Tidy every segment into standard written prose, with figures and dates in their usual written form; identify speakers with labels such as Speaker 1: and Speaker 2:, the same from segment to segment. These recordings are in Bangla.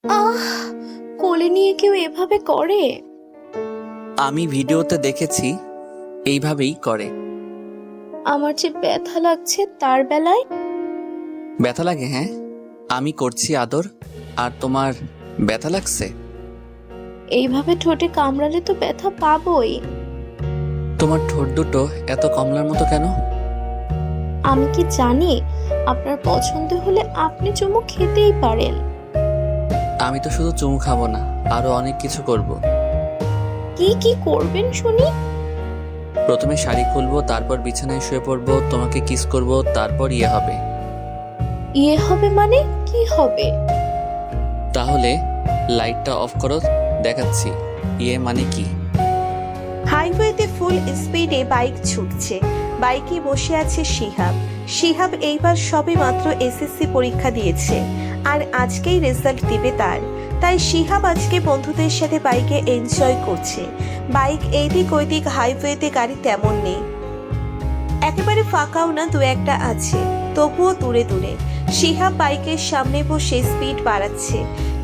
Speaker 1: আহ, কোলে নিয়ে কেউ এভাবে করে?
Speaker 2: আমি ভিডিওতে দেখেছি এইভাবেই করে।
Speaker 1: আমার যে ব্যথা লাগছে তার বেলায়।
Speaker 2: ব্যথা লাগে? হ্যাঁ, আমি করছি আদর আর তোমার ব্যথা লাগছে?
Speaker 1: এইভাবে ঠোঁটে কামড়ালে তো ব্যথা পাবোই।
Speaker 2: তোমার ঠোঁট দুটো এত কমলার মতো কেন?
Speaker 1: আমি কি জানি? আপনার পছন্দ হলে আপনি চুমু খেতেই পারেন।
Speaker 2: আমি তো শুধু চুমু খাবো না, আরো অনেক কিছু করব।
Speaker 1: কি কি করবেন শুনি?
Speaker 2: প্রথমে শাড়ি খুলবো, তারপর বিছানায় শুয়ে পড়বো, তোমাকে কিস করব, তারপর ইয়ে হবে।
Speaker 1: ইয়ে হবে মানে কি হবে?
Speaker 2: তাহলে লাইটটা অফ করো, দেখাচ্ছি ইয়ে মানে কি।
Speaker 3: হাইওয়েতে ফুল স্পিডে বাইক ছুটছে। বাইকে বসে আছে শিহাব। শিহাব এইবার সবে মাত্র এসএসসি পরীক্ষা দিয়েছে আর আজকেই রেজাল্ট দিবে তার। তাই শিহাব আজকে বন্ধুদের সাথে বাইকে এনজয় করছে। বাইক এইদিক ওইদিক, হাইওয়েতে গাড়ি তেমন নেই, একেবারে ফাঁকাও না, দু একটা আছে, তবুও দূরে দূরে। শিহাব বাইকের সামনে বসে স্পিড বাড়াচ্ছে।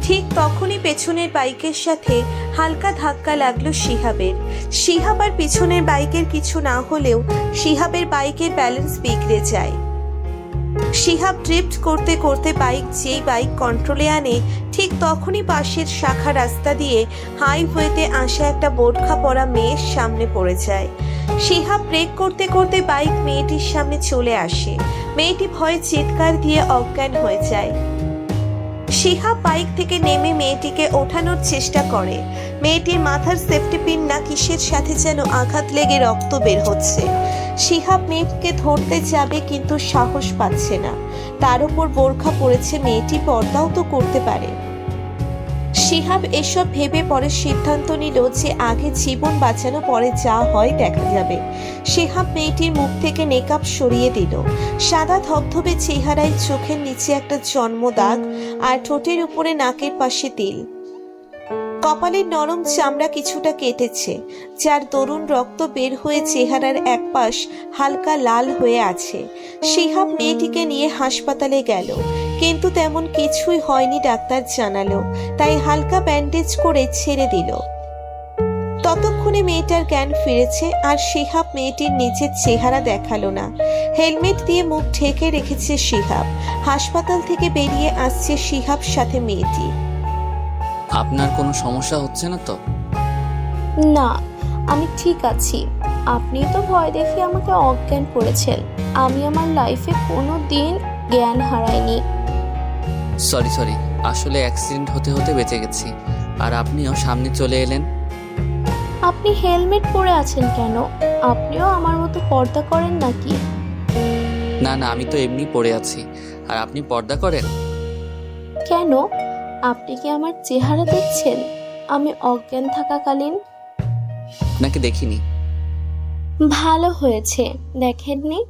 Speaker 3: ঠিক তখনই পেছনের বাইকের সাথে হালকা ধাক্কা লাগলো শিহাবের। শিহাব আর পিছনের বাইকের কিছু না হলেও শিহাবের বাইকের ব্যালেন্স বিগড়ে যায়। শিহাব ড্রিফট করতে করতে যেই বাইক কন্ট্রোলে আনে, ঠিক তখনই পাশের শাখা রাস্তা দিয়ে হাইওয়েতে আসা একটা বোরখা পরা মেয়ের সামনে পড়ে যায়। শিহাব ব্রেক করতে করতে বাইক মেয়েটির সামনে চলে আসে। মেয়েটি ভয়ে চিৎকার দিয়ে অজ্ঞান হয়ে যায়। শিহাব বাইক থেকে নেমে মেয়েটিকে ওঠানোর চেষ্টা করে। মেয়েটির মাথার সেফটি পিন না কিসের সাথে যেন আঘাত লেগে রক্ত বের হচ্ছে। শিহাব মেয়েটিকে ধরতে যাবে কিন্তু সাহস পাচ্ছে না। তার উপর বোরখা পরেছে মেয়েটি, পর্দাও তো করতে পারে। শিহাব এসব ভেবে পরে সিদ্ধান্ত নিল যে আগে জীবন বাঁচানো, পরে যা হয় দেখা যাবে। শিহাব মেয়েটির মুখ থেকে নেকআপ সরিয়ে দিল। সাদা ধবধবে চেহারায় চোখের নিচে একটা জন্ম দাগ আর ঠোঁটের উপরে নাকের পাশে তিল। কপালের নরম চামড়া কিছুটা কেটেছে, যার দরুন রক্ত বের হয়ে চেহারার এক পাশ হালকা লাল হয়ে আছে। শিহাব মেয়েটিকে নিয়ে হাসপাতালে গেল, কিন্তু তেমন কিছুই হয়নি ডাক্তার জানালো। তাই হালকা ব্যান্ডেজ করে ছেড়ে দিল। ততক্ষণে মেয়েটার জ্ঞান ফিরেছে আর শিহাব মেয়েটির নিচের চেহারা দেখালো না। হেলমেট দিয়ে মুখ ঢেকে রেখেছে শিহাব। হাসপাতাল থেকে বেরিয়ে আসছে শিহাব সাথে মেয়েটি।
Speaker 2: আপনার কোনো সমস্যা হচ্ছে না তো?
Speaker 1: না, আমি ঠিক আছি। আপনি তো ভয় দেখে আমাকে অজ্ঞান করেছেন। আমি আমার লাইফে কোনো দিন জ্ঞান হারাইনি।
Speaker 2: সরি, আসলে অ্যাক্সিডেন্ট হতে হতে বেঁচে গেছি, আর আপনিও সামনে চলে এলেন।
Speaker 1: আপনি হেলমেট পরে আছেন কেন? আপনিও আমার মতো পর্দা করেন নাকি?
Speaker 2: না, আমি তো এমনি পড়ে আছি। আর আপনি পর্দা করেন?
Speaker 1: কেন? আপনি কি আমার চেহারা দেখছেন আমি অজ্ঞান থাকাকালীন?
Speaker 2: নাকি দেখিনি?
Speaker 1: ভালো হয়েছে দেখেননি।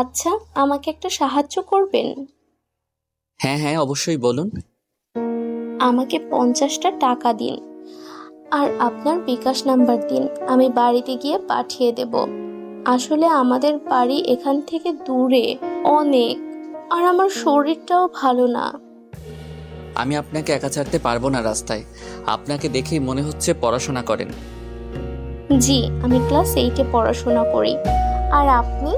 Speaker 1: আচ্ছা, আমাকে একটা সাহায্য করবেন?
Speaker 2: হ্যাঁ, অবশ্যই বলুন।
Speaker 1: আমাকে 50টা টাকা দিন আর আপনার বিকাশ নাম্বার দিন, আমি বাড়িতে গিয়ে পাঠিয়ে দেব। আসলে আমাদের বাড়ি এখান থেকে দূরে অনেক, আর আমার শরীরটাও ভালো না।
Speaker 2: আমি আপনাকে একা ছাড়তে পারবো না রাস্তায়। আপনাকে দেখেই মনে হচ্ছে পড়াশোনা করেন।
Speaker 1: জি, আমি ক্লাস 8-এ পড়াশোনা করি। আর আপনি?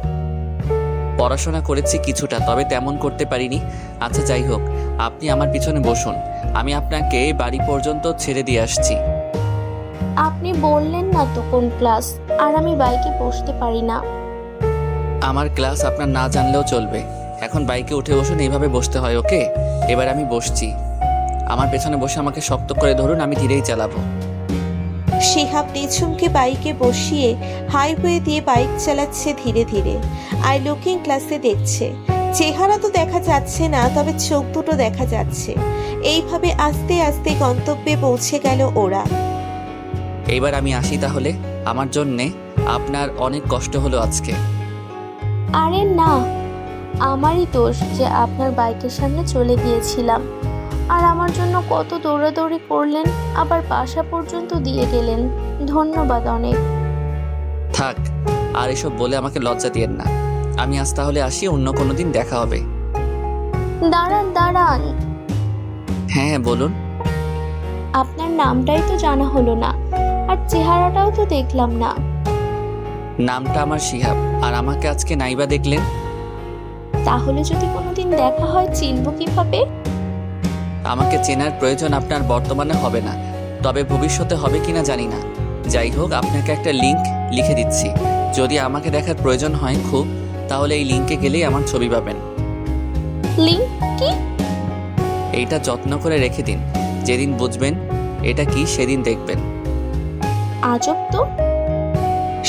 Speaker 2: পড়াশোনা করেছি কিছুটা, তবে তেমন করতে পারিনি। আচ্ছা যাই হোক, আপনি আমার পিছনে বসুন, আমি আপনাকে বাড়ি পর্যন্ত ছেড়ে দিয়ে আসছি।
Speaker 1: আপনি বললেন না তো কোন ক্লাস, আর আমি বাইকে বসতে পারি না।
Speaker 2: আমার ক্লাস আপনার না জানলেও চলবে। এখন বাইকে উঠে বসুন, এইভাবে বসতে হয়, ওকে? এবার আমি বসছি। আমার পেছনে বসে আমাকে শক্ত করে ধরুন, আমি ধীরেই চালাবো।
Speaker 3: শিহাব নিঝুমকে বাইকে বসিয়ে হাইওয়ে দিয়ে বাইক চালাচ্ছে ধীরে ধীরে, আর লুকিং ক্লাসে দেখছে। চেহারা তো দেখা যাচ্ছে না, তবে চোখ দুটো দেখা যাচ্ছে। এইভাবে আস্তে আস্তে গন্তব্যে পৌঁছে গেল ওরা।
Speaker 2: এইবার আমি আসি তাহলে। আমার জন্যে আপনার অনেক কষ্ট হলো আজকে।
Speaker 1: আরে না, আমারই দোষ যে আপনার বাইকের সামনে চলে গিয়েছিলাম। আর আমার জন্য কত দৌড়াদৌড়ি করলেন, আবার বাসা পর্যন্ত দিয়ে গেলেন। ধন্যবাদ অনেক।
Speaker 2: থাক, আর এসব বলে আমাকে লজ্জা দিয়েন না। আমি আজ তাহলে আসি, অন্য কোনো দিন দেখা হবে।
Speaker 1: দাঁড়ান।
Speaker 2: হ্যাঁ, বলুন।
Speaker 1: আপনার নামটাই তো জানা হলো না, আর চেহারাটাও তো দেখলাম না।
Speaker 2: নামটা আমার শিহাব, আর আমাকে আজকে নাইবা দেখলেন।
Speaker 1: তাহলে যদি কোনোদিন দেখা হয় চিনব কিভাবে?
Speaker 2: আমাকে চেনার প্রয়োজন আপনার বর্তমানে হবে না, তবে ভবিষ্যতে হবে কিনা জানি না। যাই হোক, আপনাকে একটা লিংক লিখে দিচ্ছি। যদি আমাকে দেখার প্রয়োজন হয় খুব, তাহলে এই লিংকে গেলেই আমার ছবি পাবেন।
Speaker 1: লিংক কি?
Speaker 2: এইটা যত্ন করে রেখে দিন, যেদিন বুঝবেন এটা কি সেদিন দেখবেন।
Speaker 1: আজব তো।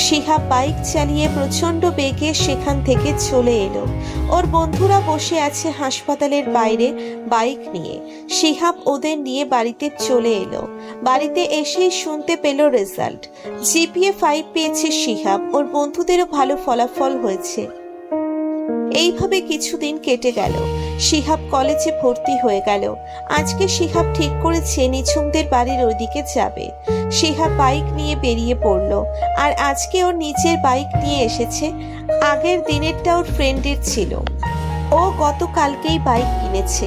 Speaker 3: শিহাব বাইক চালিয়ে প্রচন্ড বেগে সেখান থেকে চলে এলো। ওর বন্ধুরা বসে আছে হাসপাতালের বাইরে বাইক নিয়ে। শিহাব ওদের নিয়ে বাড়িতে চলে এলো। বাড়িতে এসেই শুনতে পেল রেজাল্ট। জিপিএ 5 পেয়েছে শিহাব। ওর বন্ধুদেরও ভালো ফলাফল হয়েছে। এইভাবে কিছুদিন কেটে গেল। শিহাব কলেজে ভর্তি হয়ে গেল। আজকে শিহাব ঠিক করেছে নিঝুমদের বাড়ির ওইদিকে যাবে। শিহাব বাইক নিয়ে বেরিয়ে পড়ল। আর আজকে ওর নিজের বাইক নিয়ে এসেছে। আগের দিনেরটা ওর ফ্রেন্ডের ছিল। ও গতকালকেই বাইক কিনেছে।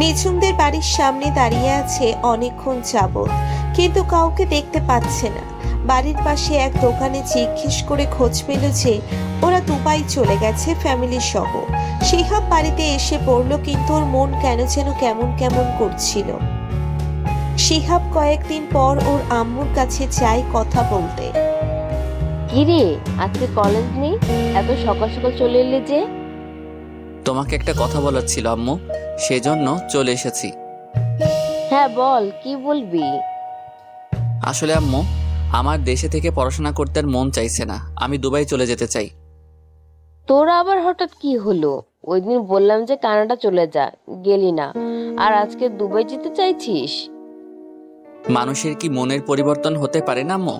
Speaker 3: নিঝুমদের বাড়ির সামনে দাঁড়িয়ে আছে অনেকক্ষণ যাবৎ, কিন্তু কাউকে দেখতে পাচ্ছে না। বাড়ির পাশে এক দোকানে জিজ্ঞেস করে খোঁজ পেল যে ওরা দুবাই চলে গেছে ফ্যামিলি সহ। শিহাব বাড়িতে এসে পড়ল, কিন্তু ওর মন কেন যেন কেমন কেমন করছিল। শিহাব কয়েকদিন পর ওর আম্মুর কাছে যায় কথা বলতে।
Speaker 4: কিরে, আজকে কলেজ নেই? এত সকাল সকাল চলে এলে যে?
Speaker 2: তোমাকে একটা কথা বলার ছিল আম্মু, সেজন্য চলে এসেছি।
Speaker 4: হ্যাঁ বল, কি বলবি?
Speaker 2: আসলে আম্মু, আমার দেশে থেকে পড়াশোনা করতে আর মন চাইছে না। আমি দুবাই চলে যেতে চাই।
Speaker 4: তোরা আবার হঠাৎ কি হলো? ওই দিন বললাম যে কানাডা চলে যা, গেলি না, আর আজকে দুবাই যেতে চাইছিস?
Speaker 2: মানুষের কি মনের পরিবর্তন হতে পারে না আম্মু?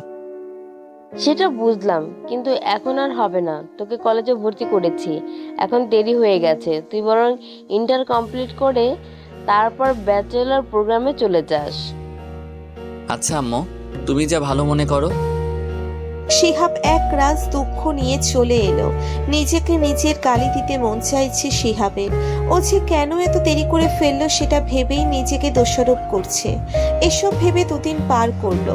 Speaker 4: সেটা বুঝলাম, কিন্তু এখন আর হবে না। তোকে কলেজে ভর্তি করেছি, এখন দেরি হয়ে গেছে। তুই বরং ইন্টার কমপ্লিট করে তারপর ব্যাচেলর প্রোগ্রামে চলে যাস।
Speaker 2: আচ্ছা আম্মু, তুমি যা ভালো মনে করো।
Speaker 3: শিহাব এক রাজ দুঃখ নিয়ে চলে এলো। নিজেকে নিজের গালি দিতে মন চাইছে শিহাবের। ও যে কেন এত দেরি করে ফেললো সেটা ভেবেই নিজেকে দোষারোপ করছে। এসব ভেবে দুদিন পার করলো।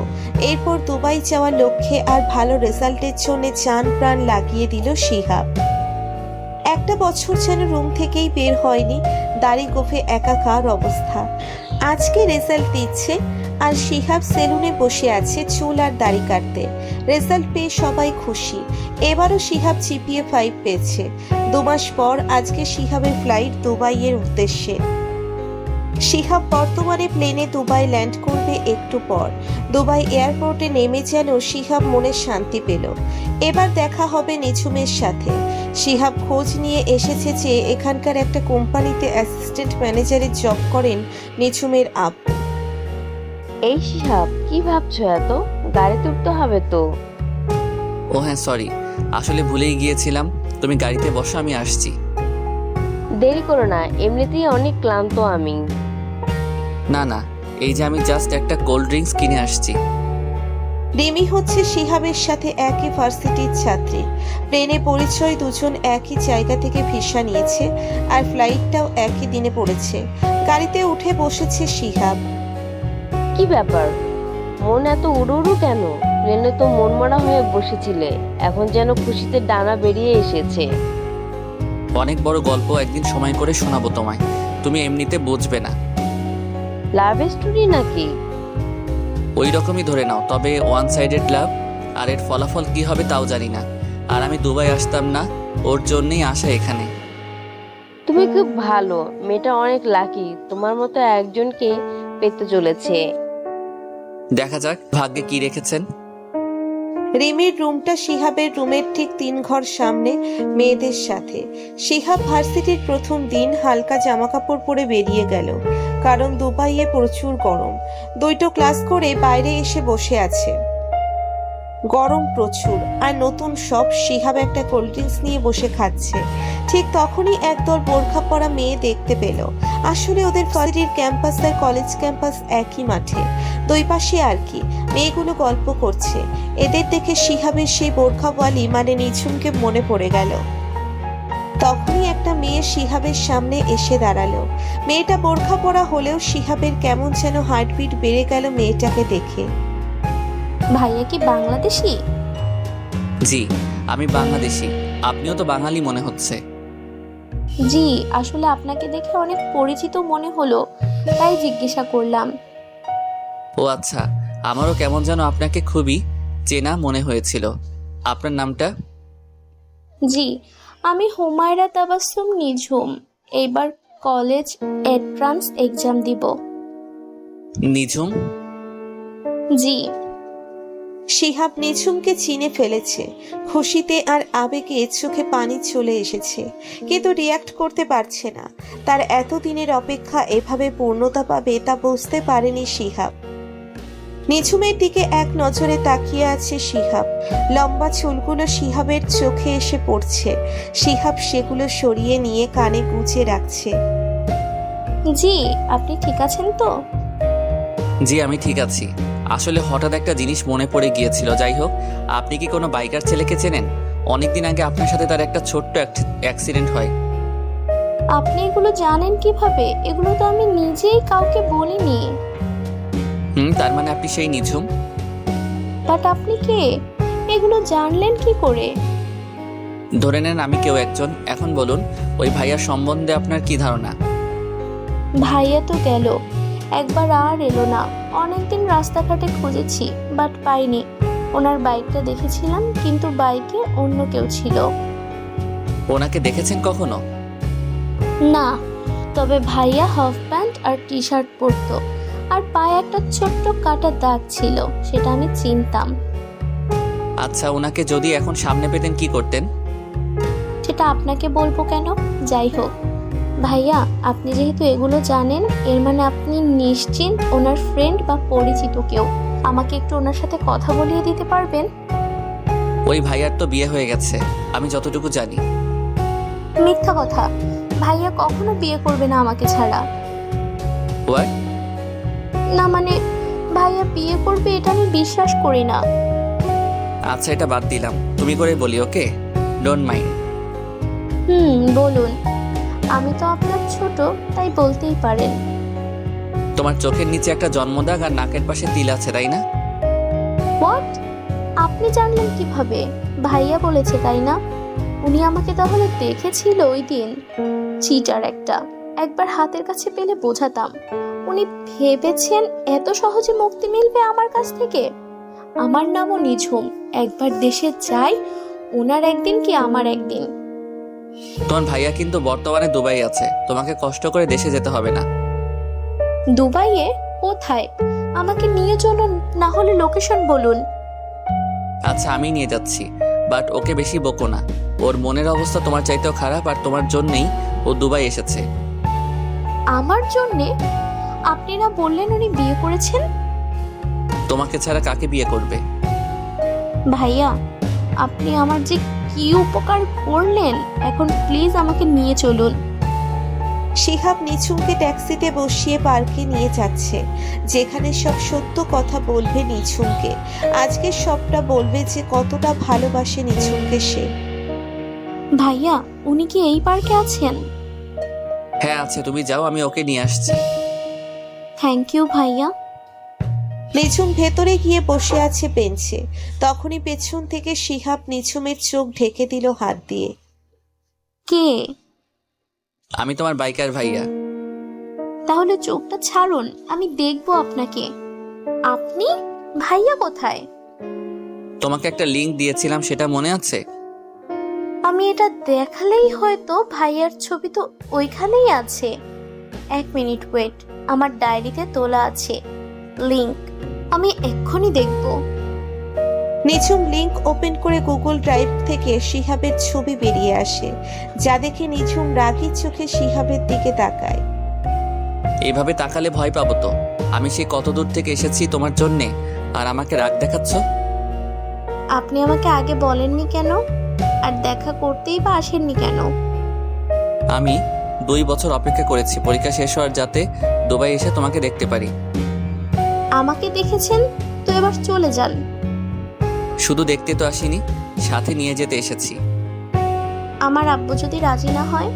Speaker 3: এরপর দুবাই যাওয়ার লক্ষ্যে আর ভালো রেজাল্টের জন্য জান প্রাণ লাগিয়ে দিল শিহাব। একটা বছর যেন রুম থেকেই বের হয়নি। দাড়ি গোফে একাকার অবস্থা। আজকে রেজাল্ট দিচ্ছে আর শিহাব সেলুনে বসে আছে চুল আর দাড়ি কাটতে। রেজাল্ট পেয়ে সবাই খুশি। এবারও শিহাব জিপিএ 5 পেয়েছে। 2 মাস পর আজকে শিহাবের ফ্লাইট দুবাইয়ের উদ্দেশ্যে। শিহাব বর্তমানে প্লেনে দুবাই ল্যান্ড করবে একটু পর। দুবাই এয়ারপোর্টে নেমে যেন শিহাব মনে শান্তি পেল। এবার দেখা হবে নিঝুমের সাথে। শিহাব খোঁজ নিয়ে এসেছে যে এখানকার একটা কোম্পানিতে অ্যাসিস্ট্যান্ট ম্যানেজারের জব করেন নিঝুমের আব্বু।
Speaker 4: এই শিহাব, কি ভাবছো এত? গাড়িতে উঠতে হবে তো।
Speaker 2: ও হ্যাঁ, সরি, আসলে ভুলেই গিয়েছিলাম। তুমি গাড়িতে বসো, আমি আসছি।
Speaker 4: দেরি করো না, এমনিতেই অনেক ক্লান্ত আমি।
Speaker 2: না না, এই যে আমি জাস্ট একটা কোল্ড ড্রিঙ্কস কিনে আসছি।
Speaker 3: রিমি হচ্ছে শিহাবের সাথে একই ভার্সিটির ছাত্রী। প্লেনে পরিচয়, দুজন একই জায়গা থেকে ভিসা নিয়েছে আর ফ্লাইটটাও একই দিনে পড়েছে। গাড়িতে উঠে বসেছে শিহাব।
Speaker 4: কি ব্যাপার, মন এত উড়ু উড়ু কেন? প্লেনে তো মনমরা হয়ে বসেছিলে, এখন যেন খুশিতে ডানা বেরিয়ে এসেছে।
Speaker 2: অনেক বড় গল্প একদিন সময় করে শোনাবো তোমায়, তুমি এমনিতে বুঝবে না।
Speaker 4: লাভ স্টোরি নাকি?
Speaker 2: ওই রকমই ধরে নাও, তবে ওয়ান সাইডেড লাভ। আর এর ফলাফল কি হবে তাও জানি না। আর আমি দুবাই আসতাম না, ওর জন্যই আসা এখানে।
Speaker 4: তুমি খুব ভালো, মেয়েটা অনেক লাকি, তোমার মতো একজনকে পেতে চলেছে।
Speaker 2: দেখা যাক ভাগ্যে কি রেখেছেন।
Speaker 3: রিমির রুমটা শিহাবের রুমের ঠিক 3 ঘর সামনে, মেয়েদের সাথে। শিহাব ভার্সিটির প্রথম দিন হালকা জামাকাপড় পরে বেরিয়ে গেল, কারণ দুবাইয়ে প্রচুর গরম। 2টো ক্লাস করে বাইরে এসে বসে আছে। গরম প্রচুর, আর নতুন সব। শিহাব একটা কোল্ড ড্রিঙ্কস নিয়ে বসে খাচ্ছে। ঠিক তখনই একদল বোরখা পরা মেয়ে দেখতে পেল। আসলে ওদের ভার্সিটির ক্যাম্পাস আর কলেজ ক্যাম্পাস একই মাঠে, 2 পাশে আর কি। মেয়েগুলো গল্প করছে। এদের দেখে শিহাবের সেই বোরখাওয়ালি মানে নিঝুমকে মনে পড়ে গেল। তখনই একটা মেয়ে শিহাবের সামনে এসে দাঁড়ালো। মেয়েটা বোরখা পরা হলেও শিহাবের কেমন যেন হার্টবিট বেড়ে গেল মেয়েটাকে দেখে।
Speaker 1: ভাইয়া কি বাংলাদেশি?
Speaker 2: জি, আমি বাংলাদেশি। আপনিও তো বাঙালি মনে হচ্ছে।
Speaker 1: জি, আসলে আপনাকে দেখে অনেক পরিচিত মনে হলো, তাই জিজ্ঞাসা করলাম।
Speaker 2: ও আচ্ছা, আমারও কেমন যেন আপনাকে খুবই চেনা মনে হয়েছিল। আপনার নামটা?
Speaker 1: জি, আমি হুমায়রা তাবাসসুম নিঝুম। এইবার কলেজ এন্ট্রান্স এক্সাম দিব।
Speaker 2: নিঝুম?
Speaker 1: জি।
Speaker 3: শিহাব নিঝুমকে চিনে ফেলেছে। খুশিতে আর আবেগে চোখে পানি চলে এসেছে, কিন্তু রিয়াক্ট করতে পারছে না। তার এতদিনের অপেক্ষা এভাবে পূর্ণতা পাবে তা বুঝতে পারেনি শিহাব। নিঝুমের দিকে এক নজরে তাকিয়ে আছে শিহাব। লম্বা চুলগুলো শিহাবের চোখে এসে পড়ছে। শিহাব সেগুলো সরিয়ে নিয়ে কানে গুজে রাখছে।
Speaker 1: জি, আপনি ঠিক আছেন তো?
Speaker 2: জি, আমি ঠিক আছি। আসলে হঠাৎ একটা জিনিস মনে পড়ে গিয়েছিল। যাই হোক, আপনি কি কোনো বাইকার ছেলেকে চেনেন? অনেকদিন আগে আপনার সাথে তার একটা ছোট্ট অ্যাক্সিডেন্ট হয়।
Speaker 1: আপনি এগুলো জানেন কিভাবে? এগুলো তো আমি নিজেই কাউকে বলিনি।
Speaker 2: তার মানে আপনি সেই নিঝুম?
Speaker 1: বাট আপনি কে? এগুলো জানলেন কি করে?
Speaker 2: ধরে নেন আমি কেউ একজন। এখন বলুন, ওই ভাইয়ার সম্বন্ধে আপনার কি ধারণা?
Speaker 1: ভাইয়া তো গেল, একবার আর এলো না। অনেকদিন রাস্তাঘাটে খুঁজেছি, বাট পাইনি। ওনার বাইকটা দেখেছিলাম, কিন্তু বাইকে অন্য কেউ ছিল।
Speaker 2: ওনাকে দেখেছেন কখনো?
Speaker 1: না, তবে ভাইয়া হাফ প্যান্ট আর টি শার্ট পরতো, আর পায়ে একটা ছোট্ট কাটা দাগ ছিল, সেটা আমি চিনতাম।
Speaker 2: আচ্ছা, ওনাকে যদি এখন সামনে পেতেন কি করতেন?
Speaker 1: সেটা আপনাকে বলবো কেন? যাই হোক ভাইয়া, আপনি যেহেতু এগুলো জানেন, এর মানে আপনি নিশ্চিন্ত ওনার ফ্রেন্ড বা পরিচিত কেউ। আমাকে একটু ওনার সাথে কথা বলিয়ে দিতে পারবেন?
Speaker 2: ওই ভাইয়ার তো বিয়ে হয়ে গেছে, আমি যতটুকু জানি।
Speaker 1: মিথ্যা কথা, ভাইয়া কখনো বিয়ে করবে না আমাকে ছাড়া।
Speaker 2: হোয়াট?
Speaker 1: না মানে, ভাইয়া বিয়ে করবে এটা আমি বিশ্বাস করি না।
Speaker 2: আচ্ছা, এটা বাদ দিলাম, তুমি করে বলি, ওকে? Don't mind.
Speaker 1: বলুন। আমি তো আপনার ছোট, তাই বলতেই পারেন।
Speaker 2: তোমার চোখের নিচে একটা জন্মদাগ আর নাকের পাশে তিল আছে, তাই না?
Speaker 1: হোয়াট? আপনি জানলেন কিভাবে? ভাইয়া বলেছে, তাই না? উনি আমাকে তাহলে দেখেছিল ওই দিন? চিটার একটা। একবার হাতের কাছে পেলে বোঝাতাম। উনি ভেবেছেন এত সহজে মুক্তি মিলবে আমার কাছ থেকে? আমার নামও নিঝুম। একবার দেশে যাই, ওনার একদিন কি আমার একদিন।
Speaker 2: তোমার ভাইয়া কিন্তু বর্তমানে দুবাই আছে, তোমাকে কষ্ট করে দেশে যেতে হবে না।
Speaker 1: দুবাইয়ে? কোথায়? আমাকে নিয়ে চলুন, না হলে লোকেশন বলুন।
Speaker 2: আচ্ছা, আমি নিয়ে যাচ্ছি, বাট ওকে বেশি বকো না। ওর মনের অবস্থা তোমার চাইতেও খারাপ, আর তোমার জন্যই ও দুবাই এসেছে।
Speaker 1: আমার জন্যে? আপনি না বললেন উনি বিয়ে করেছেন?
Speaker 2: তোমাকে ছাড়া কাকে বিয়ে করবে?
Speaker 1: ভাইয়া, আপনি আমার যে কি উপকার করলেন, এখন প্লিজ আমাকে নিয়ে চলুন।
Speaker 3: শিহাব নিঝুমকে ট্যাক্সিতে বসিয়ে পার্কে নিয়ে যাচ্ছে, যেখানে সব সত্য কথা বলবে নিঝুমকে। আজকে সবটা বলবে যে কতটা ভালোবাসে নিঝুমকে সে।
Speaker 1: ভাইয়া, উনি কি এই পার্কে আছেন?
Speaker 2: হ্যাঁ আছে, তুমি যাও, আমি ওকে নিয়ে আসছি।
Speaker 1: থ্যাংক ইউ ভাইয়া।
Speaker 3: নিঝুম ভেতরে গিয়ে বসে আছে বেঞ্চে। তখনই পেছন থেকে শিহাব নিঝুমের চোখ ঢেকে দিল হাত দিয়ে।
Speaker 1: কে?
Speaker 2: আমি তোমার বাইকার ভাইয়া।
Speaker 1: তাহলে চোখটা ছাড়ুন, আমি দেখবো আপনাকে। আপনি? ভাইয়া কোথায়?
Speaker 2: তোমাকে একটা লিংক দিয়েছিলাম, সেটা মনে আছে?
Speaker 1: আমি এটা দেখালেই হয়তো ভাইয়ার ছবি তো ওইখানেই আছে। এক মিনিট ওয়েট, আমার ডায়েরিতে তোলা আছে লিংক, আমি এক্ষুনি দেখব।
Speaker 3: নিঝুম লিংক ওপেন করে গুগল ড্রাইভ থেকে শিহাবের ছবি বেরিয়ে আসে, যা দেখে নিঝুম রাগী চোখে শিহাবের দিকে তাকায়।
Speaker 2: এইভাবে তাকালে ভয় পাবো তো। আমি সেই কত দূর থেকে এসেছি তোমার জন্যে, আর আমাকে রাগ দেখাচ্ছ?
Speaker 1: আপনি আমাকে আগে বলেননি কেন? আর দেখা করতেই বা আসেননি কেন?
Speaker 2: আমি 2 বছর অপেক্ষা করেছি পরীক্ষা শেষ হওয়ার, যাতে দুবাই এসে তোমাকে দেখতে পারি।
Speaker 1: আমাকে দেখেছেন তো, এবার চলে যান।
Speaker 2: শুধু দেখতে তো আসিনি, সাথে নিয়ে যেতে এসেছি।
Speaker 1: আমার আব্বু যদি রাজি না হয়?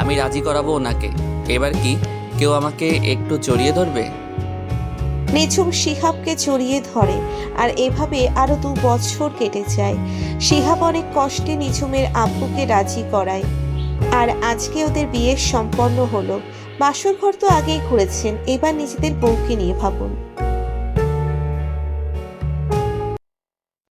Speaker 2: আমি রাজি করাবো ওনাকে। এবার কি কেউ আমাকে একটু জড়িয়ে ধরবে?
Speaker 3: নিঝুম শিহাবকে জড়িয়ে ধরে আর এভাবে আরো 2 বছর কেটে যায়। শিহাব অনেক কষ্টে নিঝুমের আব্বুকে রাজি করায় আর আজকে ওদের বিয়ে সম্পন্ন হলো। বাসর ঘর তো আগেই করেছেন, এবার নিজেদের বউকে নিয়ে ভাবুন।